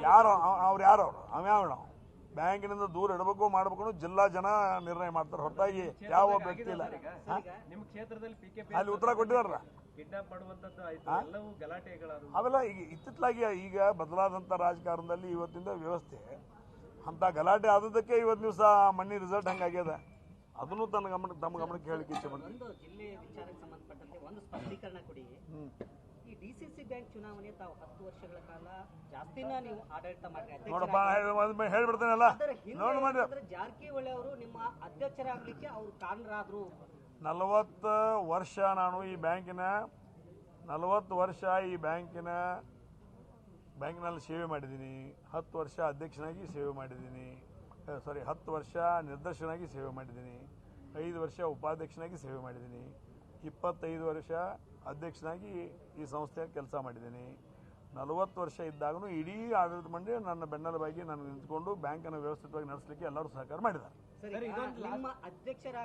ಯಾರು ಅವ್ಯಾವ ಬ್ಯಾಂಕಿನಿಂದ ದೂರ ಇಡಬೇಕು ಮಾಡಬೇಕು ಜಿಲ್ಲಾ ಜನ ನಿರ್ಣಯ ಮಾಡ್ತಾರೆ ಹೊರತಾಗಿ ಯಾವ ವ್ಯಕ್ತಿ ಇಲ್ಲ. ನಿಮ್ಮ ಕ್ಷೇತ್ರದಲ್ಲಿ ಅಲ್ಲಿ ಉತ್ತರ ಕೊಟ್ಟಿದಾರಲ್ಲ ಕಿಡ್ನಾಪ್ ಮಾಡುವಂತದ್ದು ಎಲ್ಲವೂ ಗಲಾಟೆಗಳಾದವು. ಅವೆಲ್ಲ ಈಗ ಇತ್ತಿತ್ತಲಾಗಿ ಈಗ ಬದಲಾದಂಥ ರಾಜಕಾರಣದಲ್ಲಿ ಇವತ್ತಿನ ವ್ಯವಸ್ಥೆ ಅಂತ ಗಲಾಟೆ ಆದದಕ್ಕೆ ಇವತ್ತು ದಿವಸ ಮಣ್ಣಿ ರಿಸಲ್ಟ್ ಹಂಗಾಗ್ಯದ. ಅದನ್ನು ತಮ್ಮ ಗಮನಕ್ಕೆ ಹೇಳಿಕೆ ಇಚ್ಛೆ ಪಡ್ತೀನಿ. ಒಂದು ಜಿಲ್ಲೆ ವಿಚಾರಕ್ಕೆ ಸಂಬಂಧಪಟ್ಟಂತೆ ಒಂದು ಸ್ಪಷ್ಟೀಕರಣ ಕೊಡಿ. ಈ ಡಿಸಿಸಿ ಬ್ಯಾಂಕ್ ಚುನಾವಣೆ ತಾವು 10 ವರ್ಷಗಳ ಕಾಲ ಜಾಸ್ತಿನ ನೀವು ಆಡಳಿತ ಮಾಡಿದ್ರೆ ನೋಡಪ್ಪ ಹೇಳ್ಬಿಡ್ತೇನಲ್ಲ ನೋಡಿ ಮಾಡ್ರಿ. ಜಾರಕಿಹೊಳಿ ಅವರು ನಿಮ್ಮ ಅಧ್ಯಕ್ಷರಾಗಲಿಕ್ಕೆ ಅವರು ಕಾರಣರಾದ್ರು. 40 ವರ್ಷ ನಾನು ಈ ಬ್ಯಾಂಕಿನ 40 ವರ್ಷ ಈ ಬ್ಯಾಂಕಿನಲ್ಲಿ ಸೇವೆ ಮಾಡಿದ್ದೀನಿ. 10 ವರ್ಷ ಅಧ್ಯಕ್ಷನಾಗಿ ಸೇವೆ ಮಾಡಿದ್ದೀನಿ. 10 ವರ್ಷ ನಿರ್ದೇಶಕನಾಗಿ ಸೇವೆ ಮಾಡಿದ್ದೀನಿ. 5 ವರ್ಷ ಉಪಾಧ್ಯಕ್ಷನಾಗಿ ಸೇವೆ ಮಾಡಿದ್ದೀನಿ. 25 ವರ್ಷ ಅಧ್ಯಕ್ಷನಾಗಿ ಈ ಸಂಸ್ಥೆಯಲ್ಲಿ ಕೆಲಸ ಮಾಡಿದ್ದೀನಿ. 40 ವರ್ಷ ಇದ್ದಾಗೂ ಇಡೀ ಆಡಳಿತ ಮಂಡಳಿ ನನ್ನ ಬೆನ್ನೆಲುಬಾಗಿ ನಾನು ನಿಂತ್ಕೊಂಡು ಬ್ಯಾಂಕನ್ನು ವ್ಯವಸ್ಥಿತವಾಗಿ ನಡೆಸಲಿಕ್ಕೆ ಎಲ್ಲರೂ ಸಹಕಾರ ಮಾಡಿದ್ದಾರೆ. ನಿಮ್ಮ ಅಧ್ಯಕ್ಷರ